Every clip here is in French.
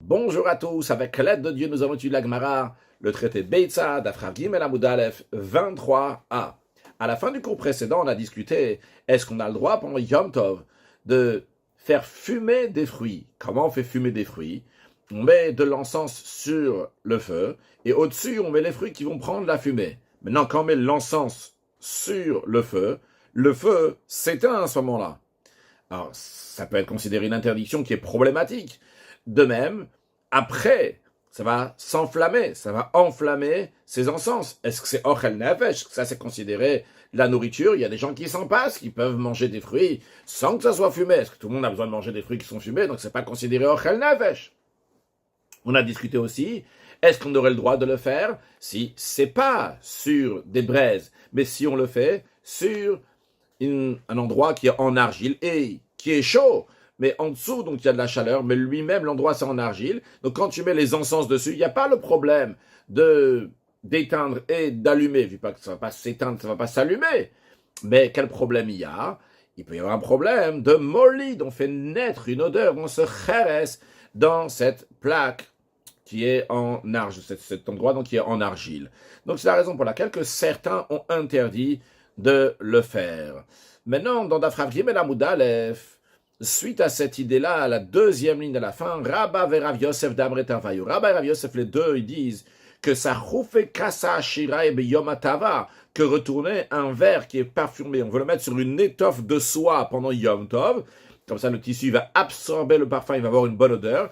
Bonjour à tous, avec l'aide de Dieu, nous avons étudié la Gemara, le traité Beitza, d'Afrav Gimel Amud Aleph 23a. À la fin du cours précédent, on a discuté, est-ce qu'on a le droit pendant Yom Tov de faire fumer des fruits? Comment on fait fumer des fruits? On met de l'encens sur le feu, et au-dessus, on met les fruits qui vont prendre la fumée. Maintenant, quand on met l'encens sur le feu s'éteint à ce moment-là. Alors, ça peut être considéré une interdiction qui est problématique. De même, après, ça va s'enflammer, ça va enflammer ces encens. Est-ce que c'est ochel nefesh? Ça, c'est considéré la nourriture. Il y a des gens qui s'en passent, qui peuvent manger des fruits sans que ça soit fumé. Est-ce que tout le monde a besoin de manger des fruits qui sont fumés? Donc, c'est pas considéré ochel nefesh. On a discuté aussi, est-ce qu'on aurait le droit de le faire si c'est pas sur des braises, mais si on le fait sur un endroit qui est en argile et qui est chaud, mais en dessous, donc il y a de la chaleur, mais lui-même, l'endroit, c'est en argile. Donc quand tu mets les encens dessus, il n'y a pas le problème d'éteindre et d'allumer, vu pas que ça ne va pas s'éteindre, ça ne va pas s'allumer. Mais quel problème il y a? Il peut y avoir un problème de molid, on fait naître une odeur, on se caresse dans cette plaque qui est en argile, cet endroit donc qui est en argile. Donc c'est la raison pour laquelle que certains ont interdit de le faire. Maintenant, dans Dafrav Gimel Amud Aleph, suite à cette idée-là, à la deuxième ligne de la fin, Rabba et Rav Yosef d'Amret Avayu. Rabba et Rav Yosef, les deux, ils disent que ça roufe kasa ashira et beyom atava, que retourner un verre qui est parfumé, on veut le mettre sur une étoffe de soie pendant Yom Tov, comme ça le tissu va absorber le parfum, il va avoir une bonne odeur.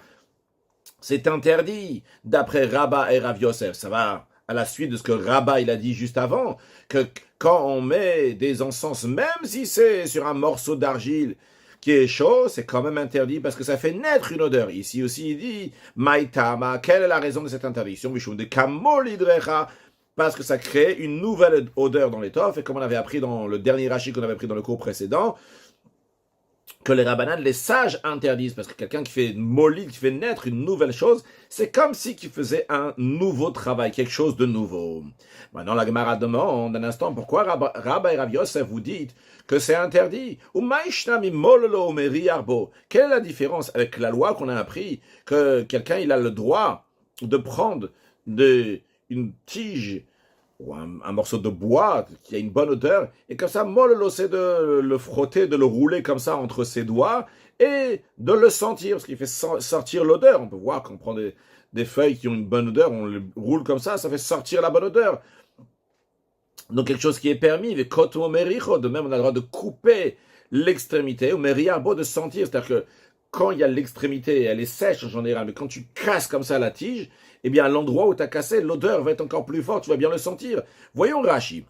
C'est interdit, d'après Rabba et Rav Yosef. Ça va à la suite de ce que Rabba il a dit juste avant, que quand on met des encens, même si c'est sur un morceau d'argile qui est chaud, c'est quand même interdit parce que ça fait naître une odeur. Ici aussi, il dit, Maïtama, quelle est la raison de cette interdiction? De Kamolidrecha, parce que ça crée une nouvelle odeur dans l'étoffe, et comme on avait appris dans le dernier rachis qu'on avait pris dans le cours précédent, que les rabbanan, les sages interdisent, parce que quelqu'un qui fait molid, qui fait naître une nouvelle chose, c'est comme si qu'il faisait un nouveau travail, quelque chose de nouveau. Maintenant, la Gemara demande un instant, pourquoi Rabba et Rav Yosef vous dites que c'est interdit? Quelle est la différence avec la loi qu'on a appris, que quelqu'un il a le droit de prendre une tige ou un morceau de bois qui a une bonne odeur, et comme ça, mollo, c'est de le frotter, de le rouler comme ça entre ses doigts, et de le sentir, parce qu'il fait sortir l'odeur. On peut voir qu'on prend des feuilles qui ont une bonne odeur, on les roule comme ça fait sortir la bonne odeur. Donc quelque chose qui est permis, les koto mericho, de même on a le droit de couper l'extrémité, ou meriarbo, de sentir, c'est-à-dire que quand il y a l'extrémité, elle est sèche en général, mais quand tu casses comme ça la tige, eh bien, à l'endroit où tu as cassé, l'odeur va être encore plus forte, tu vas bien le sentir. Voyons Rashi.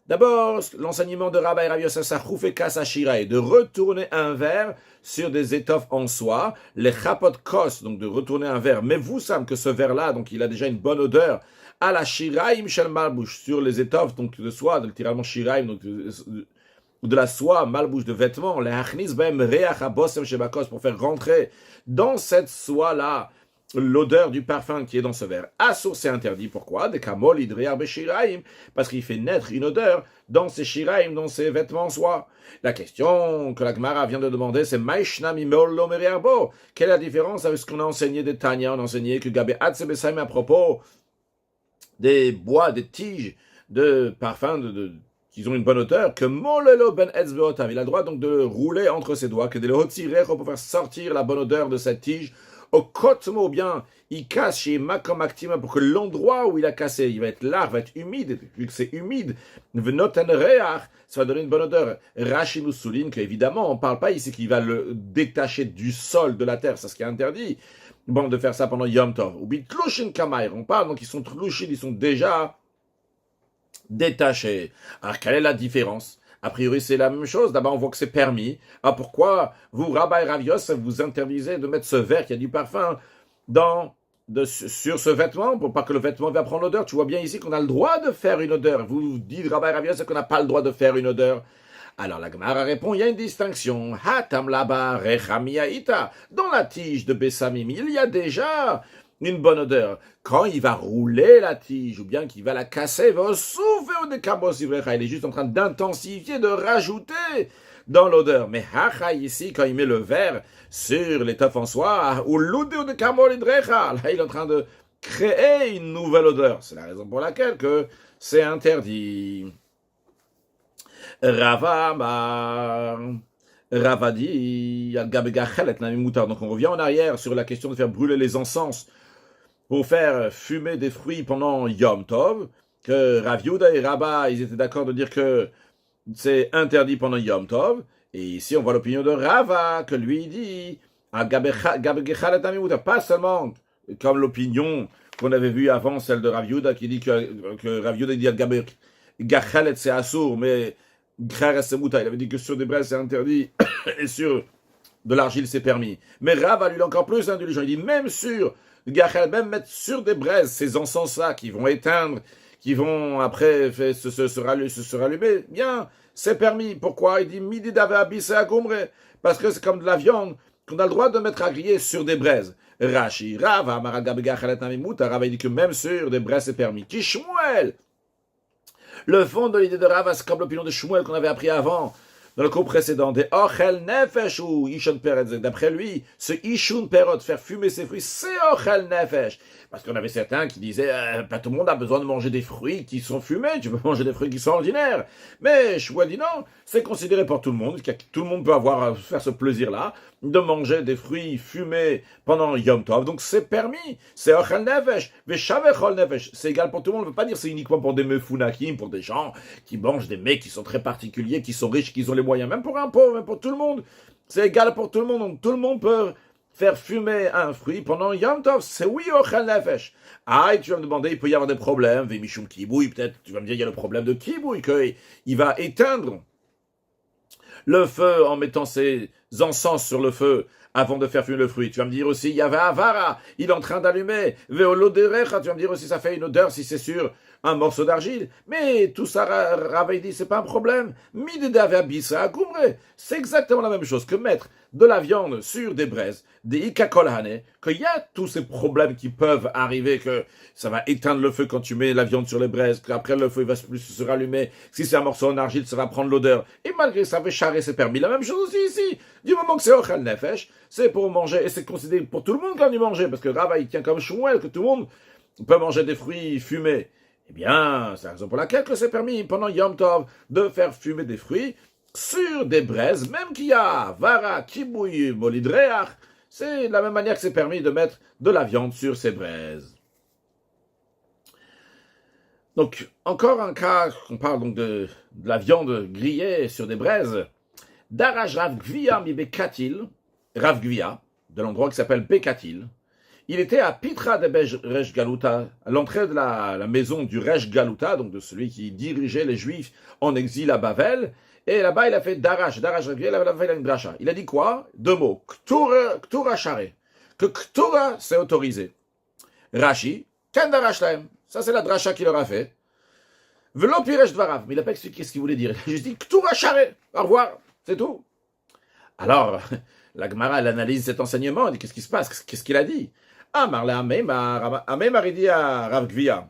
D'abord, l'enseignement de Rabba et Rav Yosef Sachouf et Kasashira est de retourner un verre sur des étoffes en soie, les chapot kos, donc de retourner un verre. Mais vous savez que ce verre-là, donc il a déjà une bonne odeur, à la shiraim shel malbouche, sur les étoffes donc de soie, littéralement shiraim, donc de la soie, malbouche de vêtements, les hachnis bem reach abosem shebakos, pour faire rentrer dans cette soie-là l'odeur du parfum qui est dans ce verre. Assour, c'est interdit. Pourquoi? Des kamol idriar beshiraim, parce qu'il fait naître une odeur dans ses shiraim, dans ses vêtements en soie. La question que la Gemara vient de demander, c'est Maïshnam imollo meriarbo. Quelle est la différence avec ce qu'on a enseigné de Tanya? On a enseigné que Gabé Hatsebesaim à propos des bois, des tiges de parfum, qui ont une bonne odeur, que molelo ben etzbeotav, il a le droit donc de rouler entre ses doigts, que de le retirer pour faire sortir la bonne odeur de cette tige. Au kotmo, ou bien il casse chez makom actima pour que l'endroit où il a cassé, il va être large, va être humide, vu que c'est humide, venoten reach, ça va donner une bonne odeur. Rashi nous souligne qu'évidemment, on ne parle pas ici qu'il va le détacher du sol, de la terre, c'est ce qui est interdit. Bon, de faire ça pendant Yom Tov. Ou bitlushin kamair, on parle, donc ils sont tlushin, ils sont déjà détachés. Alors, quelle est la différence? A priori, c'est la même chose. D'abord, on voit que c'est permis. Ah, pourquoi vous, Rabba et Rav Yosef, vous interdisez de mettre ce verre qui a du parfum sur ce vêtement pour pas que le vêtement va prendre l'odeur? Tu vois bien ici qu'on a le droit de faire une odeur. Vous dites, Rabba et Rav Yosef, qu'on n'a pas le droit de faire une odeur. Alors la Gemara répond, il y a une distinction. Hatam laba rechamiaita. Dans la tige de Bessamim, il y a déjà une bonne odeur. Quand il va rouler la tige, ou bien qu'il va la casser, il va souffler au décarbos, il est juste en train d'intensifier, de rajouter dans l'odeur. Mais hacha ici, quand il met le verre sur l'étoffe en soie, ou l'oudou de kamolidrecha, là il est en train de créer une nouvelle odeur. C'est la raison pour laquelle que c'est interdit. Ravadi, donc on revient en arrière sur la question de faire brûler les encens pour faire fumer des fruits pendant Yom Tov, que Rav Yehuda et Rabba, ils étaient d'accord de dire que c'est interdit pendant Yom Tov, et ici on voit l'opinion de Rava, que lui dit, pas seulement comme l'opinion qu'on avait vue avant, celle de Rav Yehuda, qui dit que Rav Yehuda dit Gachalet c'est assour, mais Gcharet c'est mouta, il avait dit que sur des braises c'est interdit, et sur de l'argile c'est permis. Mais Rava lui est encore plus indulgent, il dit même sur même mettre sur des braises ces encens-là qui vont éteindre, qui vont après se rallumer, bien, c'est permis. Pourquoi? Il dit midi d'ave abissé à Gomre, parce que c'est comme de la viande qu'on a le droit de mettre à griller sur des braises. Rashi, Rava, Rava, il dit que même sur des braises c'est permis. Qui Shmuel? Le fond de l'idée de Rava, c'est comme l'opinion de Shmuel qu'on avait appris avant, dans le cours précédent, des Ochel Nefesh ou Ishon Perez. D'après lui, ce Ishon Perot, faire fumer ses fruits, c'est Ochel Nefesh. Parce qu'on avait certains qui disaient, pas tout le monde a besoin de manger des fruits qui sont fumés, tu peux manger des fruits qui sont ordinaires. Mais Shmuel dit non, c'est considéré pour tout le monde, tout le monde peut faire ce plaisir-là, de manger des fruits fumés pendant Yom Tov. Donc c'est permis, c'est Ochel Nefesh, Veshavechol Nefesh. C'est égal pour tout le monde, on ne peut pas dire c'est uniquement pour des mefunakim, pour des gens qui mangent des mets qui sont très particuliers, qui sont riches, qui ont les moyens, même pour un pauvre, même pour tout le monde. C'est égal pour tout le monde, donc tout le monde peut faire fumer un fruit pendant Yom Tov, c'est oui Ochel Nefesh. Ah, et tu vas me demander, il peut y avoir des problèmes, Vemishum Kibouy, peut-être, tu vas me dire, il y a le problème de Kibouy, qu'il va éteindre le feu en mettant ses encens sur le feu avant de faire fumer le fruit. Tu vas me dire aussi, il y avait Avara, il est en train d'allumer, Veoloderecha, tu vas me dire aussi, ça fait une odeur si c'est sur un morceau d'argile. Mais tout ça, Rava dit, c'est pas un problème. C'est exactement la même chose que mettre de la viande sur des braises, des ikakolhane, qu'il y a tous ces problèmes qui peuvent arriver, que ça va éteindre le feu quand tu mets la viande sur les braises, qu'après le feu il va plus se rallumer. Si c'est un morceau en argile, ça va prendre l'odeur. Et malgré ça, Vécharé, c'est permis. La même chose aussi ici. Du moment que c'est Ochel Nefesh, c'est pour manger, et c'est considéré pour tout le monde quand il mange, parce que Rava, il tient comme Shmuel, que tout le monde peut manger des fruits fumés. Eh bien, c'est la raison pour laquelle c'est permis pendant Yom Tov de faire fumer des fruits sur des braises, même qu'il y a Vara, Kibouy, Molidreach. C'est de la même manière que c'est permis de mettre de la viande sur ces braises. Donc, encore un cas, on parle donc de la viande grillée sur des braises. Daraj Rav Gvia mi Bekatil, Rav Gvia, de l'endroit qui s'appelle Bekatil. Il était à Pitra de Resh Galuta, à l'entrée de la maison du Resh Galuta, donc de celui qui dirigeait les Juifs en exil à Bavel. Et là-bas, il a fait Darash, il a fait une dracha. Il a dit quoi? Deux mots. Ktura Share. Que Ktura, c'est autorisé. Rashi, Ken Darash Laem. Ça, c'est la dracha qu'il leur a fait. Velo Piresh Dvarav. Mais il n'a pas expliqué ce qu'il voulait dire. Il a juste dit Ktura Share. Au revoir. C'est tout. Alors, la Gemara, elle analyse cet enseignement. Elle dit qu'est-ce qui se passe? Qu'est-ce qu'il a dit? Ah, Marla Ameimar, il dit à Rav Gvia.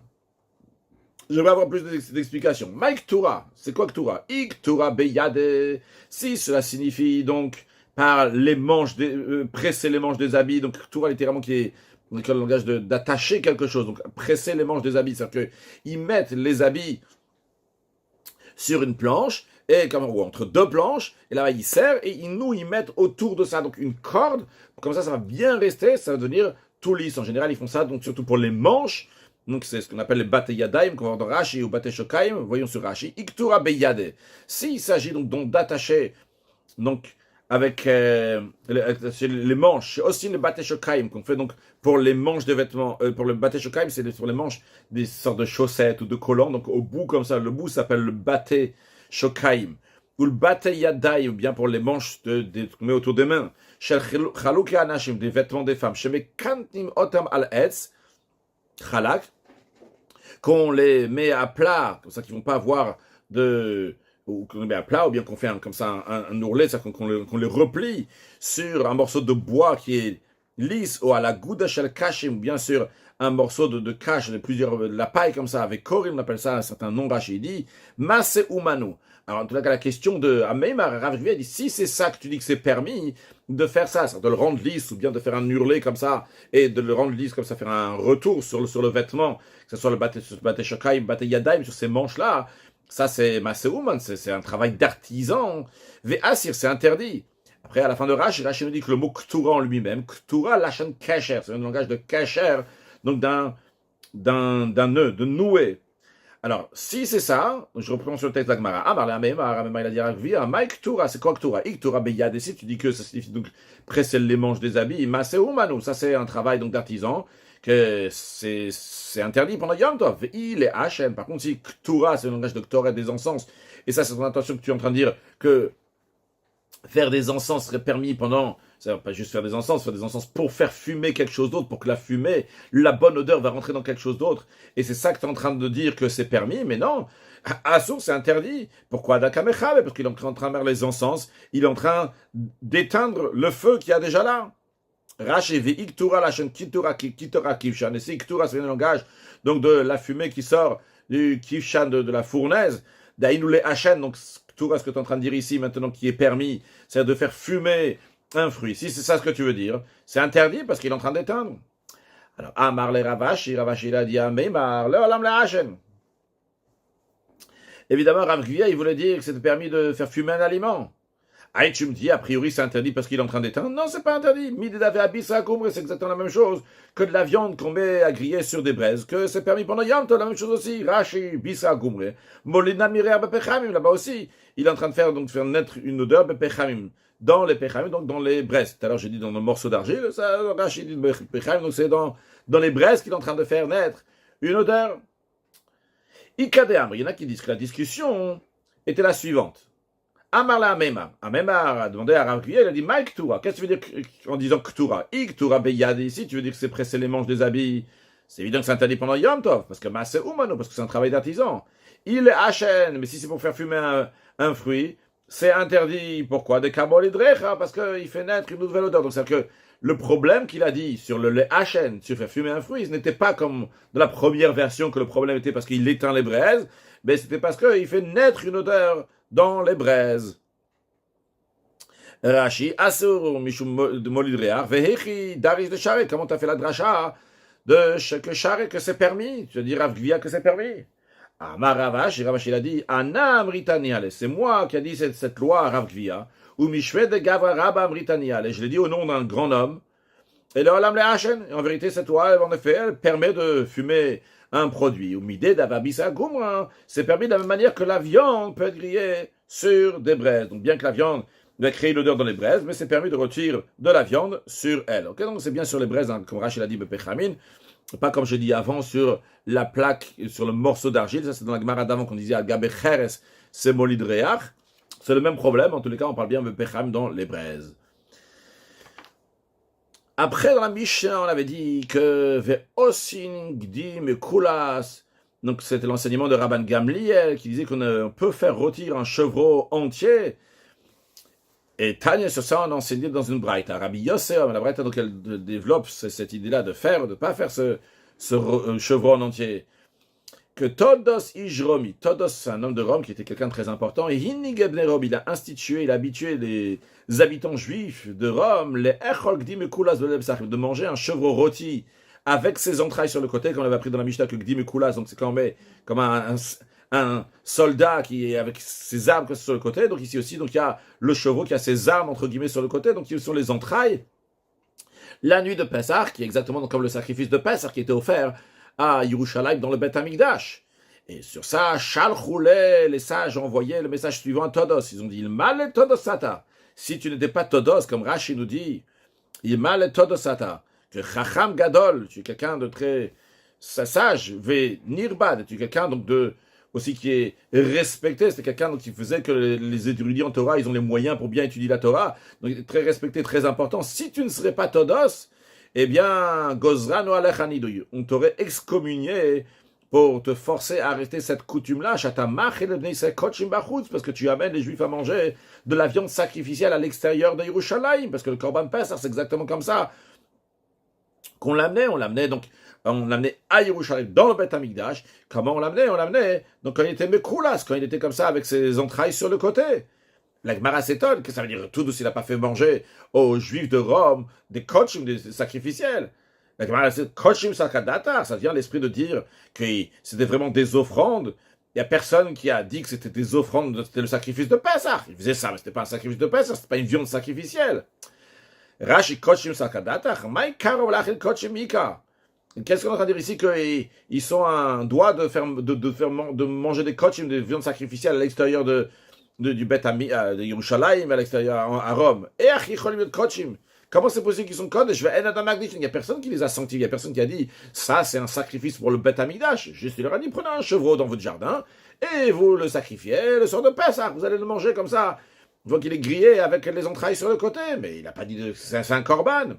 Je vais avoir plus d'explications. Mike Tura, c'est quoi Ktura? Iktura Beyade. Si cela signifie donc par les manches, presser les manches des habits, donc Ktura littéralement qui est le langage d'attacher quelque chose, donc presser les manches des habits, c'est-à-dire qu'ils mettent les habits sur une planche, et ou entre deux planches, et là ils serrent, et ils mettent autour de ça, donc une corde, comme ça va bien rester, ça va devenir tout lisse. En général, ils font ça, donc surtout pour les manches. Donc c'est ce qu'on appelle les bate yadaim, qu'on va dans Rashi ou bate shokaim. Voyons sur Rashi. Iktura beyade. S'il s'agit donc d'attacher, donc avec les manches, aussi le bate shokaim qu'on fait donc pour les manches des vêtements. Pour le bate shokaim, c'est sur les manches des sortes de chaussettes ou de collants. Donc au bout comme ça, le bout s'appelle le bate shokaim. Ou le bate yadaim, ou bien pour les manches qu'on met autour des mains. Shel chaluk anashim, des vêtements des femmes. Sheme kantim otam al etz. Chalak, qu'on les met à plat, comme ça qu'ils ne vont pas avoir ou qu'on les met à plat, ou bien qu'on fait comme ça un ourlet, c'est-à-dire qu'on les replie sur un morceau de bois qui est lisse ou à la gouda shel kashim, bien sûr, un morceau de cache, de la paille comme ça, avec korim, on appelle ça un certain nom, Rashi dit, masse umanu. Alors, en tout cas, la question de Ameimar, Rav Gvia dit, si c'est ça que tu dis que c'est permis de faire ça, de le rendre lisse, ou bien de faire un hurlet comme ça, et de le rendre lisse comme ça, faire un retour sur le vêtement, que ce soit le bate shokaim, bate yadaim, sur ces manches-là, ça c'est Maseuman, c'est un travail d'artisan. Ve'asir, c'est interdit. Après, à la fin de Rashi nous dit que le mot Ktura en lui-même, Ktura lachan kasher, c'est un langage de kasher, donc d'un nœud, de noué. Alors, si c'est ça, je reprends sur le texte d'Agmara. Amar la Meimar, il a dit à Mike Ktura, c'est quoi Ktura? Iktura beyad, et si tu dis que ça signifie donc presser les manches des habits, Maseuman, ça c'est un travail donc d'artisan, que c'est interdit pendant Yom Tov. Il est Hachem. Par contre, si Ktura, c'est le langage de Ktoret des encens, et ça, c'est ton intention que tu es en train de dire que faire des encens serait permis pendant, c'est pas juste faire des encens pour faire fumer quelque chose d'autre, pour que la fumée, la bonne odeur va rentrer dans quelque chose d'autre. Et c'est ça que tu es en train de dire que c'est permis, mais non. Assour, c'est interdit. Pourquoi Dakamechabe? Parce qu'il est en train de faire les encens, il est en train d'éteindre le feu qu'il y a déjà là. Rashi Iktura Lachan Kitura Kivshan. Et c'est Iktura, c'est le langage donc de la fumée qui sort du Kivshan de la fournaise. Daïnoule Hachen, donc Ktura, ce que tu es en train de dire ici maintenant qui est permis, c'est de faire fumer un fruit. Si c'est ça ce que tu veux dire, c'est interdit parce qu'il est en train d'éteindre. Alors, Amar le Ravashi il a dit Meimar le Olam le Hachen. Évidemment, Rav Gvia, il voulait dire que c'était permis de faire fumer un aliment. Ah, tu me dis, a priori, c'est interdit parce qu'il est en train d'éteindre. Non, c'est pas interdit. Midedave abissa kumre, c'est exactement la même chose que de la viande qu'on met à griller sur des braises, que c'est permis pendant Yom Tov, la même chose aussi. Rashi, bissa kumre. Molina mirer bepechamim, là-bas aussi. Il est en train de faire naître une odeur bepechamim. Dans les pechamim, donc dans les braises. Tout à l'heure, j'ai dit dans le morceau d'argile, ça, Rashi dit bepechamim, donc c'est dans les braises qu'il est en train de faire naître une odeur. Ikadeam, il y en a qui disent que la discussion était la suivante. Amar la Amemar. Amemar a demandé à Rav Gvia, il a dit Mike Ktura. Qu'est-ce que tu veux dire en disant Ktura? Iktura beyad ici, tu veux dire que c'est presser les manches des habits? C'est évident que c'est interdit pendant Yom Tov, parce que Masse Umano, parce que c'est un travail d'artisan. Il est Hachen, mais si c'est pour faire fumer un fruit, c'est interdit. Pourquoi? De Kabol Idrecha, parce qu'il fait naître une nouvelle odeur. Donc c'est-à-dire que le problème qu'il a dit sur le lait Hachen, sur faire fumer un fruit, ce n'était pas comme dans la première version que le problème était parce qu'il éteint les braises, mais c'était parce qu'il fait naître une odeur dans les braises. Rashi, Asur, Mishum Molidrear, Vehechi, Daris de Charé. Comment tu as fait la dracha de que Charé, que c'est permis? Tu veux dire Rav Gvia que c'est permis? Amar Ravash, Ravash il a dit, Anam Ritaniale, c'est moi qui a dit cette loi à Rav Gvia, ou Mishve de Gavra Rabam Ritaniale. Je l'ai dit au nom d'un grand homme. Et le Olam le Hachen. En vérité, cette loi, en effet, elle permet de fumer un produit. Ou midé d'avabisa goumra, c'est permis de la même manière que la viande peut être grillée sur des braises. Donc bien que la viande va créer l'odeur dans les braises, mais c'est permis de retirer de la viande sur elle. Ok, donc c'est bien sur les braises, hein, comme Rachel a dit, bepechamin, pas comme je dis avant sur la plaque, sur le morceau d'argile. Ça c'est dans la Gemara d'avant qu'on disait al gabecheres, c'est molidreach. C'est le même problème. En tous les cas, on parle bien de bepechamin dans les braises. Après, dans la Mishnah, on avait dit que Ve'osin Gdim et Kulas, donc c'était l'enseignement de Rabban Gamliel qui disait qu'on peut faire rôtir un chevreau entier. Et Tanya, sur ça, on enseignait dans une braïta. Rabbi Yosef, la braïta, donc elle développe cette idée-là de ne pas faire ce chevreau en entier. Que Todos Ijromi, Todos, c'est un homme de Rome qui était quelqu'un de très important, et Hinig Ebne Rome, il a habitué les habitants juifs de Rome, les Echol Gdim et Kulas de manger un chevreau rôti avec ses entrailles sur le côté, comme on avait appris dans la Mishnah que Gdim et Kulas, donc c'est quand on met comme un soldat qui est avec ses armes sur le côté, donc ici aussi, donc il y a le chevreau qui a ses armes entre guillemets sur le côté, donc ils sont les entrailles. La nuit de Pessah, qui est exactement comme le sacrifice de Pessah qui était offert à Yerushalayim dans le Beth Amikdash. Et sur ça, Shalchoulé, les sages envoyaient le message suivant à Todos. Ils ont dit, il mal Todos Sata. Si tu n'étais pas Todos, comme Rashi nous dit, il mal Todos Sata. Que Chacham Gadol, tu es quelqu'un de très sage, Ve Nirbad, tu es quelqu'un donc aussi qui est respecté, c'est quelqu'un donc, qui faisait que les érudits en Torah, ils ont les moyens pour bien étudier la Torah, donc il est très respecté, très important. Si tu ne serais pas Todos, eh bien, Gozrano Alechanidoy, on t'aurait excommunié pour te forcer à arrêter cette coutume-là, parce que tu amènes les Juifs à manger de la viande sacrificielle à l'extérieur de Yerushalayim, parce que le Korban Pessah, c'est exactement comme ça. qu'on l'amenait, on l'amenait à Yerushalayim, dans le Beth Amikdash. Comment on l'amenait, donc quand il était Mekoulas, quand il était comme ça, avec ses entrailles sur le côté. La Gemara s'étonne, que ça veut dire tout douce, il n'a pas fait manger aux Juifs de Rome des kochim, des sacrificiels. La Gemara c'est kochim sakadatar, ça vient l'esprit de dire que c'était vraiment des offrandes. Il n'y a personne qui a dit que c'était des offrandes, c'était le sacrifice de Pessah. Il faisait ça, mais ce n'était pas un sacrifice de Pessah, ce n'était pas une viande sacrificielle. Rashi kochim sakadatar, mai karo lachil kochim mika. Qu'est-ce qu'on est en train de dire ici? Qu'ils sont un doigt de manger des kochim, des viandes sacrificielles à l'extérieur du Beth de Yerushalayim, à l'extérieur à Rome. Et kochim. Comment c'est possible qu'ils sont kodesh? Il n'y a personne qui les a sentis, il n'y a personne qui a dit ça c'est un sacrifice pour le Beth Amikdash. Juste il leur a dit prenez un chevreau dans votre jardin et vous le sacrifiez le soir de Pessah, vous allez le manger comme ça. Donc il est grillé avec les entrailles sur le côté, mais il n'a pas dit que c'est un korban.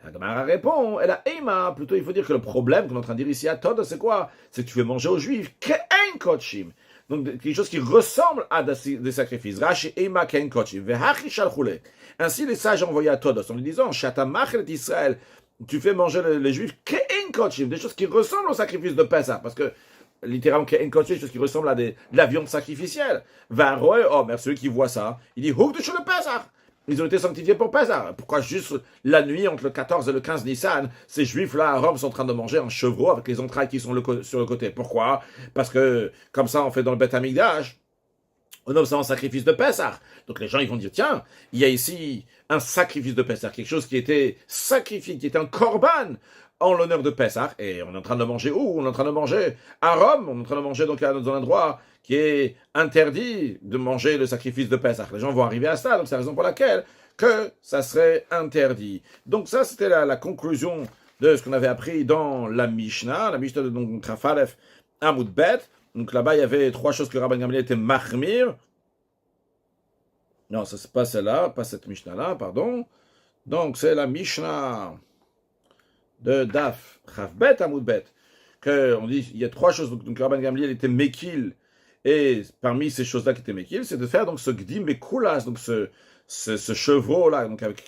La Gemara répond, et la Eima, plutôt il faut dire que le problème qu'on est en train de dire ici à Todd, c'est quoi? C'est que tu fais manger aux Juifs ke'en kochim. Donc quelque chose qui ressemble à des sacrifices. Rashi Eima ke'en kochim. Vehachi shalchule. Ainsi les sages ont envoyé à Todd en lui disant, Shata machlet Israël, tu fais manger les Juifs ke'en kochim, des choses qui ressemblent au sacrifice de Pessah, parce que littéralement ke'en kochim, des choses qui ressemblent à de la viande sacrificielle. Varoe, oh, mais celui qui voit ça, il dit, Houk de chez le Pessah. Ils ont été sanctifiés pour Pessah. Pourquoi juste la nuit, entre le 14 et le 15 Nissan, ces Juifs-là à Rome sont en train de manger un chevreau avec les entrailles qui sont sur le côté? Pourquoi? Parce que, comme ça, on fait dans le Beth Amikdash, on offre ça en sacrifice de Pessah. Donc les gens, ils vont dire, tiens, il y a ici un sacrifice de Pessah, quelque chose qui était sacrifié, qui était un korban en l'honneur de Pessah, et on est en train de manger où? On est en train de manger à Rome, on est en train de manger donc dans un endroit qui est interdit de manger le sacrifice de Pessah. Les gens vont arriver à ça, donc c'est la raison pour laquelle que ça serait interdit. Donc ça, c'était la conclusion de ce qu'on avait appris dans la Mishnah de donc Trafalef Amud Bet. Donc là-bas, il y avait trois choses que Rabban Gamliel était mahmir. Non, ça c'est pas celle-là, pas cette Mishnah-là, pardon. Donc c'est la Mishnah de Daf Chavbet Amud Bet. On dit, il y a trois choses. Donc Rabban Gamliel était mekil. Et parmi ces choses-là qui étaient mekil, c'est de faire donc ce gdim bekoulas, donc ce chevreau-là, donc avec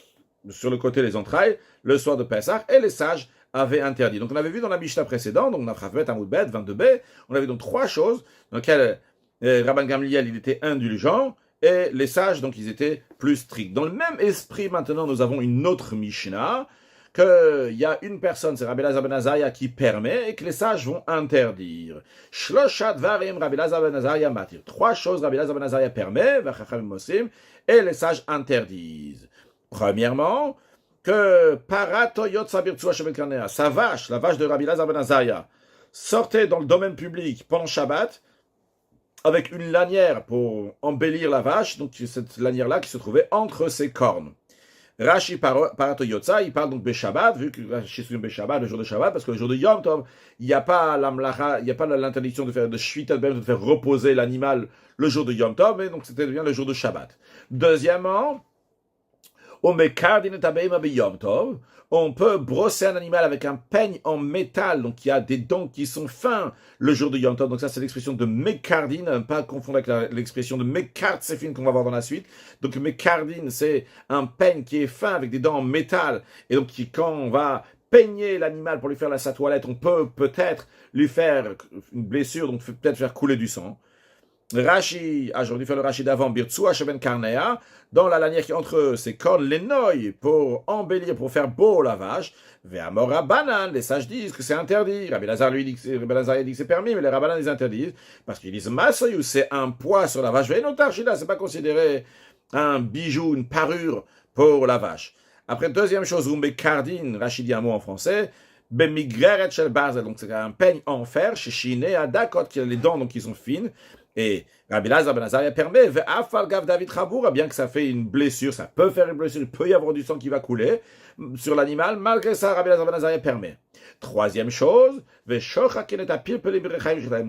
sur le côté les entrailles, le soir de Pessah, et les sages avaient interdit. Donc on avait vu dans la Mishnah précédente, donc Nafrafet Amoudbet 22b, on avait donc trois choses dans lesquelles Rabban Gamliel il était indulgent, et les sages donc ils étaient plus stricts. Dans le même esprit maintenant, nous avons une autre Mishnah, qu'il y a une personne, c'est Rabbi Elazar ben Azariah, qui permet et que les sages vont interdire. Shloshat varim Rabbi Elazar ben Azariah matir. Trois choses Rabbi Elazar ben Azariah permet, et les sages interdisent. Premièrement, que Parato Yotza Birtsua Shemen Karnea, sa vache, la vache de Rabbi Elazar ben Azariah, sortait dans le domaine public pendant Shabbat avec une lanière pour embellir la vache, donc cette lanière-là qui se trouvait entre ses cornes. Rashi Parato Yotza, il parle donc de Shabbat, vu que Rashi est le Shabbat, le jour de Shabbat, parce que le jour de Yom Tov, il n'y a pas l'amlacha, il n'y a pas l'interdiction de faire de Shvita, de faire reposer l'animal le jour de Yom Tov, mais donc c'était bien le jour de Shabbat. Deuxièmement, on peut brosser un animal avec un peigne en métal, donc il y a des dents qui sont fins le jour de Yom Tov. Donc ça c'est l'expression de mekardine, ne pas confondre avec l'expression de mekart sefin qu'on va voir dans la suite. Donc mekardine c'est un peigne qui est fin avec des dents en métal, et donc quand on va peigner l'animal pour lui faire sa toilette, on peut peut-être lui faire une blessure, donc peut-être faire couler du sang. Rashi, j'aurais dû faire le Rashi d'avant, Birtsua Sheben Karnea, dans la lanière qui est entre ses cornes, les noyes, pour embellir, pour faire beau la vache. Ve'amora banan, les sages disent que c'est interdit. Rabbi Lazar lui dit que c'est permis, mais les rabbanan les interdisent, parce qu'ils disent Masoyou, c'est un poids sur la vache. Ve'enotarchila, c'est pas considéré un bijou, une parure pour la vache. Après, deuxième chose, Rumbe Kardin, Rashi dit un mot en français, Bemigreret shel barzel, donc c'est un peigne en fer, chez Shiné, à Dakot, qui a les dents, donc qui sont fines. Et Rabbi Elazar ben Azariah permet, David Chabour, bien que ça fait une blessure, ça peut faire une blessure, il peut y avoir du sang qui va couler sur l'animal, malgré ça, Rabbi Elazar ben Azariah permet. Troisième chose, on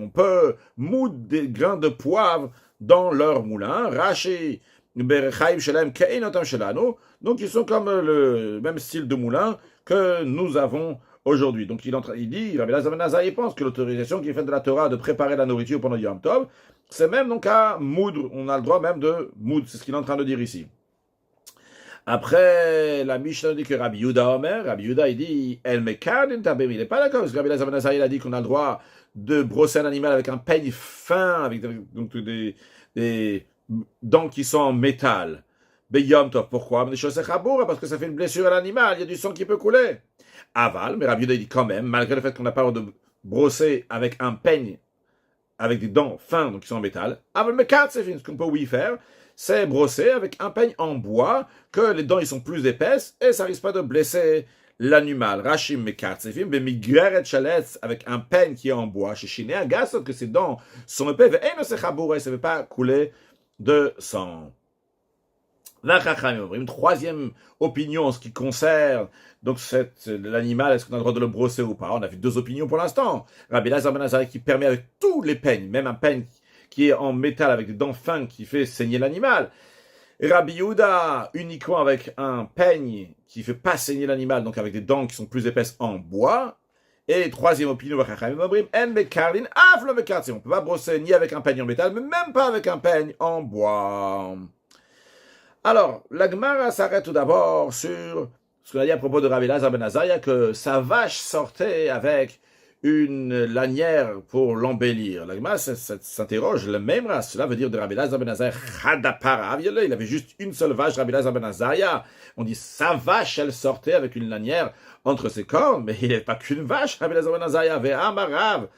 peut moudre des grains de poivre dans leur moulin, Rashi, donc ils sont comme le même style de moulin que nous avons aujourd'hui. Donc il dit, Rabbi Elazar ben Azariah pense que l'autorisation qui est faite de la Torah de préparer la nourriture pendant Yom Tov, c'est même donc à moudre, on a le droit même de moudre, c'est ce qu'il est en train de dire ici. Après, la Mishnah dit que Rabbi Yehuda Omer, Rabbi Yehuda, il dit, El Mekadin Tabemi. Il n'est pas d'accord, parce que Rabbi Elazar ben Azariah, il a dit qu'on a le droit de brosser un animal avec un peigne fin, avec donc des dents qui sont en métal. Beyom Tov, pourquoi? Parce que ça fait une blessure à l'animal, il y a du sang qui peut couler. Aval, mais Rabbi Yehuda, il dit quand même, malgré le fait qu'on n'a pas le droit de brosser avec un peigne, avec des dents fins, donc qui sont en métal. Aval Mekat, c'est fini, ce qu'on peut oui faire, c'est brosser avec un peigne en bois, que les dents ils sont plus épaisses, et ça risque pas de blesser l'animal. Rachim Mekat, c'est fini, mais Migreret Chaletz, avec un peigne qui est en bois, chez Shiné Agas, que ses dents sont épais, et ne se chabour, ça ne veut pas couler de sang. Une troisième opinion en ce qui concerne donc l'animal, est-ce qu'on a le droit de le brosser ou pas? On a vu deux opinions pour l'instant. Rabbi Elazar ben Azariah qui permet avec tous les peignes, même un peigne qui est en métal avec des dents fines qui fait saigner l'animal. Et Rabbi Yehuda uniquement avec un peigne qui ne fait pas saigner l'animal, donc avec des dents qui sont plus épaisses en bois. Et troisième opinion, on ne peut pas brosser ni avec un peigne en métal, mais même pas avec un peigne en bois. Alors, la Gemara s'arrête tout d'abord sur ce qu'on a dit à propos de Rabbi Elazar ben Azariah, que sa vache sortait avec une lanière pour l'embellir. La Gemara s'interroge, le même race, cela veut dire de Rabbi Elazar ben Azariah, Chadapara, il avait juste une seule vache, Rabbi Elazar ben Azariah. On dit, sa vache, elle sortait avec une lanière entre ses cornes, mais il n'est pas qu'une vache, Rabbi Elazar ben Azariah, Ve'amarav.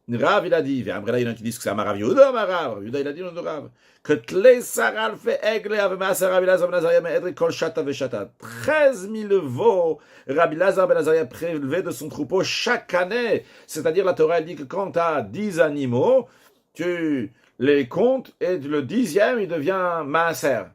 Rav, il a dit, après là, il y en a qui disent que c'est Amarav Yehuda, Amarav. Yehuda, il a dit non de Rav. Que Tlei Saral fait aigle avec Maaser Rabbi Elazar ben Azariah, mais Edri Kol Shata Veshata. 13 000 veaux, Rabbi Elazar ben Azariah prélevé de son troupeau chaque année. C'est-à-dire, la Torah, elle dit que quand tu as 10 animaux, tu les comptes et le 10e, il devient Maaser.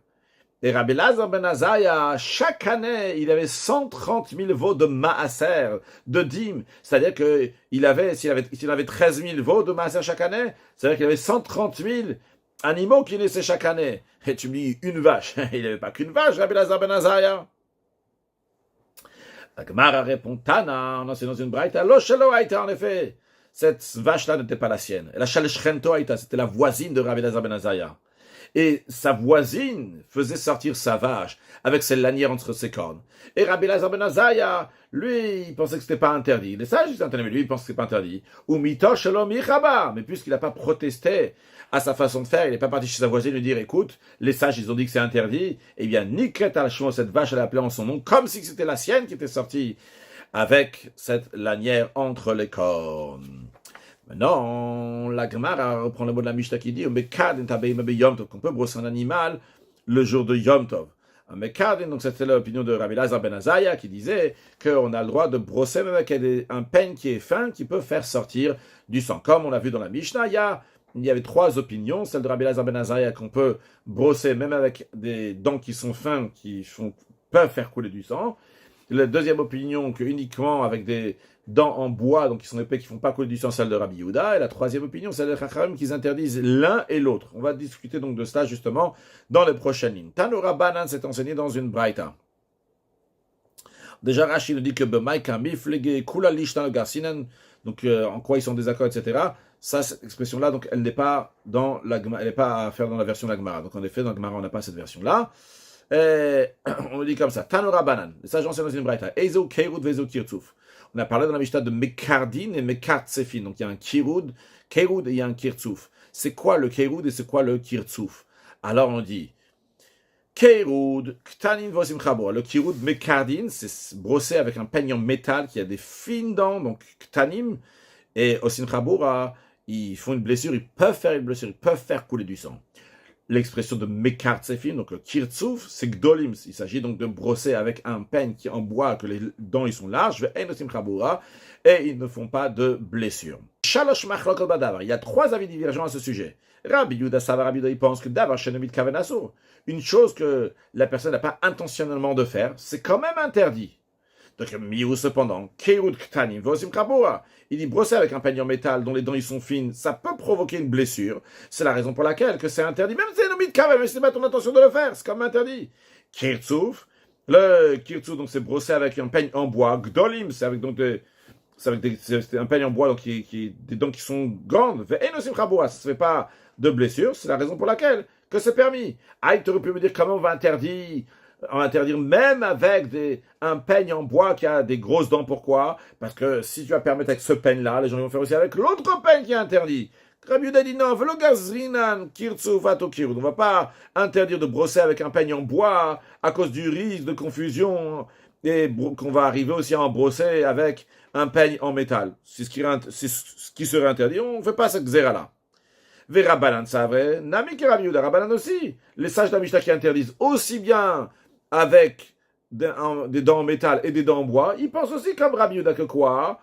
Et Rabbi Elazar ben Azariah, chaque année, il avait 130 000 veaux de maaser, de dîmes. C'est-à-dire que s'il avait 13 000 veaux de maaser chaque année, c'est-à-dire qu'il avait 130 000 animaux qu'il laissait chaque année. Et tu me dis, une vache. Il n'avait pas qu'une vache, Rabbi Elazar ben Azariah. La Gemara répond, Tana, c'est dans une braïta, lo shelo haïta, en effet. Cette vache-là n'était pas la sienne. La shaleshchento haïta, c'était la voisine de Rabbi Elazar ben Azariah. Et sa voisine faisait sortir sa vache avec ses lanières entre ses cornes. Et Rabbi Elazar ben Azariah, lui, il pensait que c'était pas interdit. Les sages disent interdit, mais lui, il pense que c'est pas interdit. Ou mito shalom yichaba. Mais puisqu'il n'a pas protesté à sa façon de faire, il n'est pas parti chez sa voisine lui dire, écoute, les sages, ils ont dit que c'est interdit. Eh bien, Nikret al-Shmo, cette vache, elle a appelé en son nom, comme si c'était la sienne qui était sortie avec cette lanière entre les cornes. Maintenant, la Gemara reprend le mot de la Mishnah qui dit qu'on peut brosser un animal le jour de Yom Tov. Donc c'était l'opinion de Rabbi Elazar ben Azariah qui disait qu'on a le droit de brosser même avec un peigne qui est fin qui peut faire sortir du sang. Comme on l'a vu dans la Mishnah, il y avait trois opinions. Celle de Rabbi Elazar ben Azariah qu'on peut brosser même avec des dents qui sont fins, peuvent faire couler du sang. La deuxième opinion, que uniquement avec des dents en bois, donc qui sont épais, qui ne font pas couler du sang, celle de Rabbi Yehuda. Et la troisième opinion, celle de Chachamim, qui interdisent l'un et l'autre. On va discuter donc de cela justement dans les prochaines lignes. Tanura Banan s'est enseigné dans une braïta. Déjà, Rashi nous dit que Bemaika miflege kula lishtan garsinan, donc en quoi ils sont en désaccord, etc. Ça, cette expression-là, donc elle n'est pas dans la, elle n'est pas à faire dans la version de la Gemara. Donc en effet, dans la Gemara, on n'a pas cette version-là. On le dit comme ça. Tanura Banan. Les sages enseignent dans une braïta. Ezo keirud vezo kirtzuf. On a parlé dans la Mishnah de Mekardin et Mekartsefin. Donc il y a un Keirud et il y a un Kirtzuf. C'est quoi le Keirud et c'est quoi le Kirtzuf? Alors on dit Keirud, Ktanin vosim chabor. Le Keirud Mekardin, c'est brossé avec un peigne en métal qui a des fines dents, donc Ktanim, et Osim Chabora, ils font une blessure, ils peuvent faire une blessure, ils peuvent faire couler du sang. L'expression de Mekartsefin, donc le Kirtzuf, c'est Gdolim. Il s'agit donc de brosser avec un peigne qui en bois, que les dents ils sont larges, et ils ne font pas de blessure. Il y a trois avis divergents à ce sujet. Rabbi Yehuda Sava, Rabbi Yehuda, il pense que Davar Shenomit Kaven Asur, une chose que la personne n'a pas intentionnellement de faire, c'est quand même interdit. Donc, Miou cependant, Keirud Ktanim, Vosim Kaboa, il dit brosser avec un peigne en métal dont les dents ils sont fines, ça peut provoquer une blessure. C'est la raison pour laquelle que c'est interdit. Même si c'est Nomit Kaven, mais c'est pas ton intention de le faire, c'est quand même interdit. Kirtzuf, le Kirtzuf, donc c'est brosser avec un peigne en bois. Gdolim, c'est avec donc c'est un peigne en bois, donc des dents qui sont grandes. Ve'enosim Kaboa, ça ne fait pas de blessure, c'est la raison pour laquelle que c'est permis. Ah, il t'aurait pu me dire comment on va interdire On va interdire même avec un peigne en bois qui a des grosses dents. Pourquoi? Parce que si tu vas permettre avec ce peigne-là, les gens vont faire aussi avec l'autre peigne qui est interdit. Rabbi Yehuda dit non, on ne va pas interdire de brosser avec un peigne en bois à cause du risque de confusion et qu'on va arriver aussi à en brosser avec un peigne en métal. C'est ce qui serait interdit. On ne fait pas cette xéra-là. Rabbanan, c'est vrai. Nami ki Rabbi Yehuda, Rabbanan aussi. Les sages de la Mishnah qui interdisent aussi bien avec des dents en métal et des dents en bois, ils pensent aussi comme Rabbi Yehuda que quoi?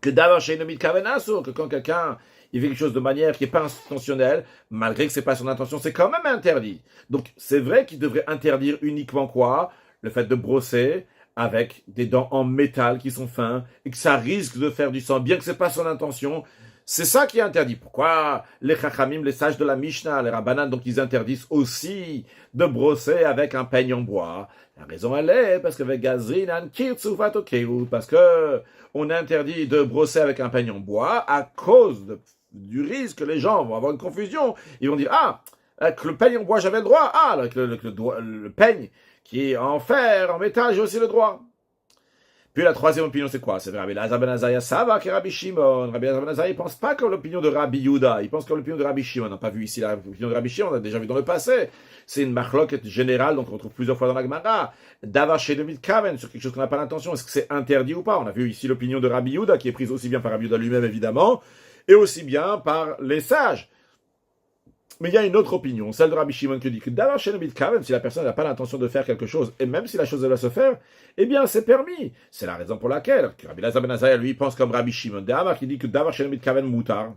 Que d'avoir chez Nomit Kavenasso, que quand quelqu'un il fait quelque chose de manière qui n'est pas intentionnelle, malgré que ce n'est pas son intention, c'est quand même interdit. Donc c'est vrai qu'il devrait interdire uniquement quoi? Le fait de brosser avec des dents en métal qui sont fins et que ça risque de faire du sang, bien que ce n'est pas son intention. C'est ça qui est interdit. Pourquoi les chachamim, les sages de la Mishnah, les rabbanan, donc ils interdisent aussi de brosser avec un peigne en bois? La raison elle est parce que parce que on interdit de brosser avec un peigne en bois à cause du risque que les gens vont avoir une confusion. Ils vont dire avec le peigne en bois j'avais le droit, avec le peigne qui est en fer, en métal, j'ai aussi le droit. Puis la troisième opinion, c'est quoi? C'est Rabbi Elazar ben Azariah, ça va que Rabbi Shimon. Rabbi Elazar ben Azariah, il pense pas comme l'opinion de Rabbi Yehuda, il pense comme l'opinion de Rabbi Shimon. On n'a pas vu ici l'opinion de Rabbi Shimon, on a déjà vu dans le passé. C'est une machloket générale, donc on retrouve plusieurs fois dans la Gemara. D'avoir chez le Kaven sur quelque chose qu'on n'a pas l'intention, est-ce que c'est interdit ou pas? On a vu ici l'opinion de Rabbi Yehuda, qui est prise aussi bien par Rabbi Yehuda lui-même, évidemment, et aussi bien par les sages. Mais il y a une autre opinion, celle de Rabbi Shimon qui dit que d'avoir chez le Kaven, si la personne n'a pas l'intention de faire quelque chose, et même si la chose elle va se faire, eh bien c'est permis. C'est la raison pour laquelle Rabbi Elazar ben Azariah, lui, pense comme Rabbi Shimon. D'Amar qui dit que d'avoir chez le Kaven moutar.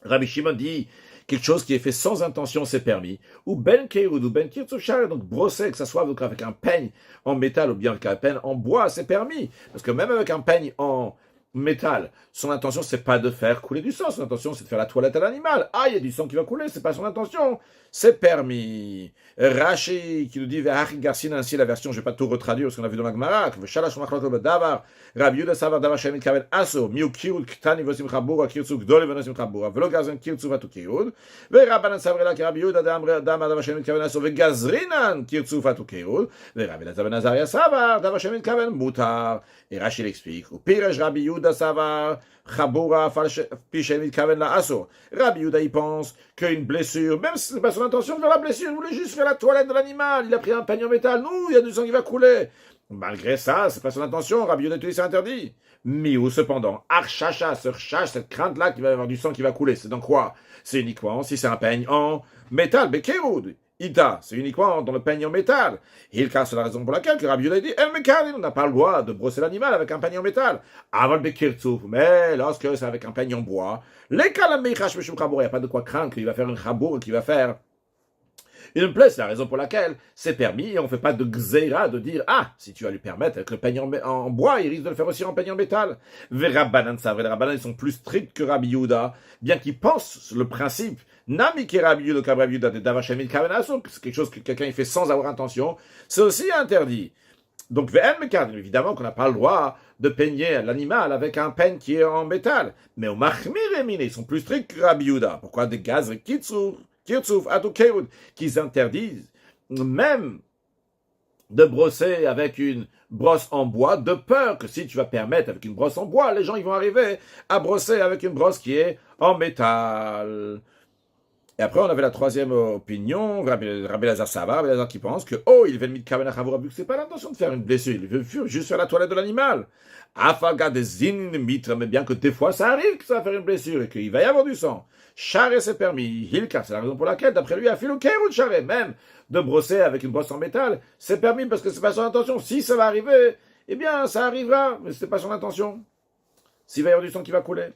Rabbi Shimon dit quelque chose qui est fait sans intention, c'est permis. Ou ben keirud, ou ben kirtzouchar, donc brosser, que ça soit donc avec un peigne en métal ou bien avec un peigne en bois, c'est permis. Parce que même avec un peigne en métal, son intention c'est pas de faire couler du sang, son intention c'est de faire la toilette à l'animal. Il y a du sang qui va couler, c'est pas son intention, c'est permis. Rashi qui nous dit Garcine ainsi la version, je vais pas tout retraduire parce qu'on a vu dans la Gemara, que Shalash Machlot Davar, Rabbi Yehuda Savar Davar Shemit Kaven Aso, Miu Kirud Ktani Vosim Chabura, Kirtsu Gdol Vosim Chabura, Velo Gazan Kirtsu Vatu Kirud, Ve Rabbanan Savrela ki Rabbi Yehuda Damar Davar Shemit Kaven Aso, Ve Gazrinan Kirtsu Vatu Kirud, Ve Rabbi Elazar ben Azariah Savar Davar Shemit Kaven Mutar. Et Rashi l'explique. Ou Pirej Rabbi Yehuda Savar Chabura Pishemit Kaven la Aso. Rabbi Yehuda il pense qu'une blessure, même si ce n'est pas son intention de faire la blessure, il voulait juste faire la toilette de l'animal, il a pris un peigne en métal, non, il y a du sang qui va couler. Malgré ça, c'est pas son intention, Rabbi Yehuda te dit c'est interdit. Miou cependant, Archacha, ce chash, cette crainte-là qu'il va y avoir du sang qui va couler, c'est dans quoi? C'est uniquement si c'est un peigne en métal, Bekeroud. Ita, c'est uniquement dans le peigne en métal. Hilka, c'est la raison pour laquelle que Rabbi Yehuda dit on n'a pas le droit de brosser l'animal avec un peigne en métal. Aval bekirtsouf, mais lorsque c'est avec un peigne en bois, les kalameichash meshum chabour, il n'y a pas de quoi craindre qu'il va faire un chabour, qu'il va faire une plaie. C'est la raison pour laquelle c'est permis et on ne fait pas de xéra de dire si tu vas lui permettre avec le peigne en bois, il risque de le faire aussi en peigne en métal. Les Rabbanan, c'est vrai, les Rabbanan, ils sont plus stricts que Rabbi Yehuda, bien qu'ils pensent le principe. Nami ki Rabbi Yehuda, que Rabbi Yehuda, d'avachamil kavenaso, c'est quelque chose que quelqu'un fait sans avoir intention, c'est aussi interdit. Donc, évidemment qu'on n'a pas le droit de peigner l'animal avec un peigne qui est en métal. Mais au Machmir Emine, ils sont plus stricts que Rabbi Yehuda. Pourquoi des gaz Kirtsouf, Atukeud, qu'ils interdisent même de brosser avec une brosse en bois, de peur que si tu vas permettre avec une brosse en bois, les gens ils vont arriver à brosser avec une brosse qui est en métal. Et après, on avait la troisième opinion, Rabbi Elazar Savar, Rabbi Elazar qui pense que, il veut mettre Kaven Achavura, que c'est pas l'intention de faire une blessure, il veut juste faire la toilette de l'animal. Afaga des zin mitre, mais bien que des fois ça arrive que ça va faire une blessure et qu'il va y avoir du sang. Charret c'est permis. Hilka, c'est la raison pour laquelle, d'après lui, a fait le Keirut charret, même de brosser avec une brosse en métal, c'est permis parce que c'est pas son intention. Si ça va arriver, eh bien, ça arrivera, mais c'est pas son intention. S'il va y avoir du sang qui va couler.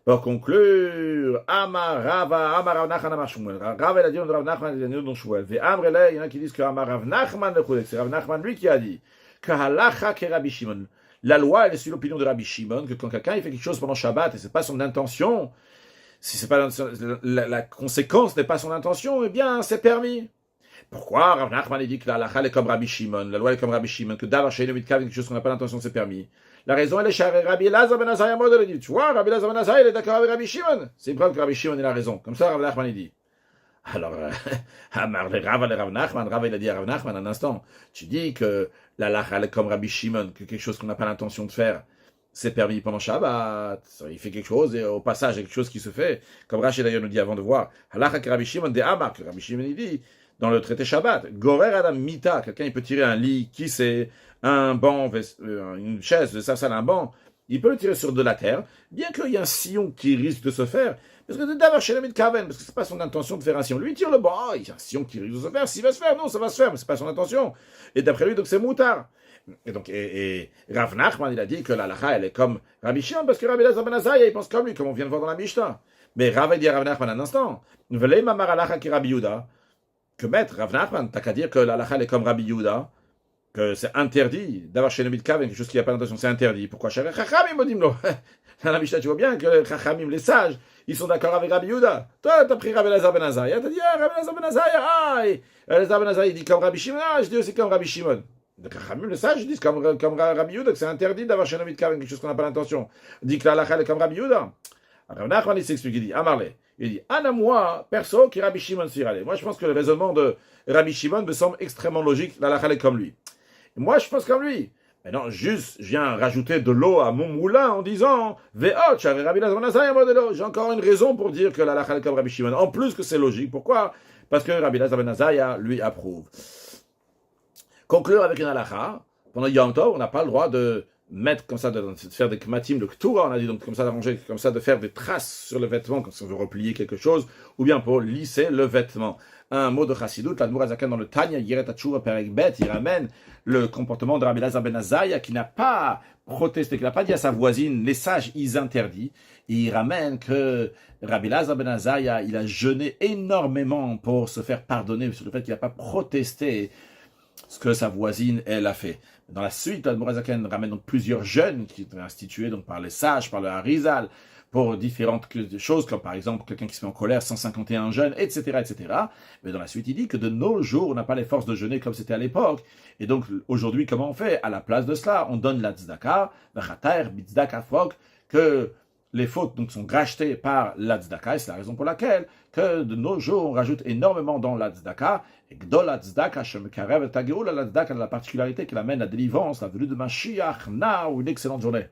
Pour conclure, Amar Rav Nachman, Amar Shmuel. Rav il a dit on Rav Nachman, il a dit on Shmuel. Et Amr il y en a qui disent que Amar Rav Nachman, c'est Rav Nachman lui qui a dit que halacha ke Rabbi Shimon. La loi, elle est sur l'opinion de Rabbi Shimon, que quand quelqu'un il fait quelque chose pendant Shabbat et c'est pas son intention, si c'est pas la conséquence n'est pas son intention, eh bien c'est permis. Pourquoi Rav Nachman dit que la halacha est comme Rabbi Shimon, la loi est comme Rabbi Shimon, que d'avoir chez le mitkav quelque chose qu'on n'a pas l'intention c'est permis. La raison elle est chez Rabbi Elazar ben Azariah dit, tu vois, Rabbi Elazar ben Azariah il est d'accord avec Rabbi Shimon. C'est une preuve que Rabbi Shimon il a raison. Comme ça Rav Nachman dit. Alors, Amar le Rav Nachman, Rav il a dit à Rav Nachman un instant, tu dis que la lacha elle est comme Rabbi Shimon, que quelque chose qu'on n'a pas l'intention de faire, c'est permis pendant Shabbat, il fait quelque chose et au passage il y a quelque chose qui se fait, comme Rachid d'ailleurs nous dit avant de voir, halacha que Rabbi Shimon de Amar, que Rabbi Shimon il dit, dans le traité Shabbat, Gorer Adam Mita, quelqu'un il peut tirer un lit, qui c'est, un banc, une chaise, ça un banc, il peut le tirer sur de la terre, bien qu'il y ait un sillon qui risque de se faire, parce que d'abord chez l'ami de Kaven, parce que c'est pas son intention de faire un sillon. Lui il tire le banc, il y a un sillon qui risque de se faire, s'il va se faire, non, ça va se faire, mais c'est pas son intention. Et d'après lui, donc c'est moutard. Et donc, Rav Nachman, il a dit que la lacha, elle est comme Rabbi Shimon, parce que Rabbi Elazar ben Azariah, il pense comme lui, comme on vient de voir dans la Mishnah. Mais Rav a dit à Rav Nachman un instant, Velei mamar halacha ki Rabbi Yehuda, que maître, Rav Nachman, t'as qu'à dire que la lacha, elle est comme Rabbi Yehuda, que c'est interdit d'avoir chez le Kaven quelque chose qui n'a pas d'intention, c'est interdit. Pourquoi chez Chachamim, Modimlo? Dans la Mishnah, tu vois bien que Chachamim, les sages, ils sont d'accord avec Rabbi Yehuda. Toi, t'as pris Rabbi Elazar ben Azariah, t'as dit, Rabbi Elazar ben Azariah, Elazar ben Azariah, il dit comme Rabbi Shimon, je dis aussi comme Rabbi Shimon. Donc, Chachamim, les sages, ils disent comme Rabbi Yehuda, que c'est interdit d'avoir chez le Kaven quelque chose qu'on n'a pas l'intention. Il dit que la lacha est comme Rabbi Yehuda. Rabbi Nachman, il s'explique, il dit, Amarle, il dit, moi, perso, qui Rabbi Shimon Sirale. Moi, je pense que le raisonnement de Rabbi Shimon me semble extrêmement logique, la lacha est comme lui. Moi, je pense comme lui. Mais non, juste, je viens rajouter de l'eau à mon moulin en disant j'ai encore une raison pour dire que la lacha est comme Rabbi Shimon. En plus que c'est logique. Pourquoi? Parce que Rabbi Elazar ben Azariah lui approuve. Conclure avec une halakha, pendant Yom Tov, on n'a pas le droit de mettre comme ça, de faire des kmatim, le ktura, on a dit donc comme ça d'arranger, comme ça de faire des traces sur le vêtement quand on veut replier quelque chose, ou bien pour lisser le vêtement. Un mot de chassidut, l'Admour Hazaken dans le Tanya, Yeret Hatshuva Perek Bet, il ramène le comportement de Rabbi Elazar ben Azariah qui n'a pas protesté, qui n'a pas dit à sa voisine, les sages, ils interdisent. Et il ramène que Rabbi Elazar ben Azariah, il a jeûné énormément pour se faire pardonner sur le fait qu'il n'a pas protesté ce que sa voisine, elle a fait. Dans la suite, l'Admour Hazaken ramène donc plusieurs jeûnes qui étaient institués donc par les sages, par le Harizal, pour différentes choses, comme par exemple quelqu'un qui se met en colère, 151 jeûnes, etc., etc. Mais dans la suite, il dit que de nos jours, on n'a pas les forces de jeûner comme c'était à l'époque. Et donc, aujourd'hui, comment on fait? À la place de cela, on donne la tzedaka, v'chater, bitzedaka fok, que les fautes donc sont rachetées par la tzedaka, et c'est la raison pour laquelle que de nos jours, on rajoute énormément dans la tzedaka, et gdol la tzedaka, shemekarev et tageoula, la tzedaka a la particularité qu'elle amène la délivrance, la venue de Mashiach, na, ou une excellente journée.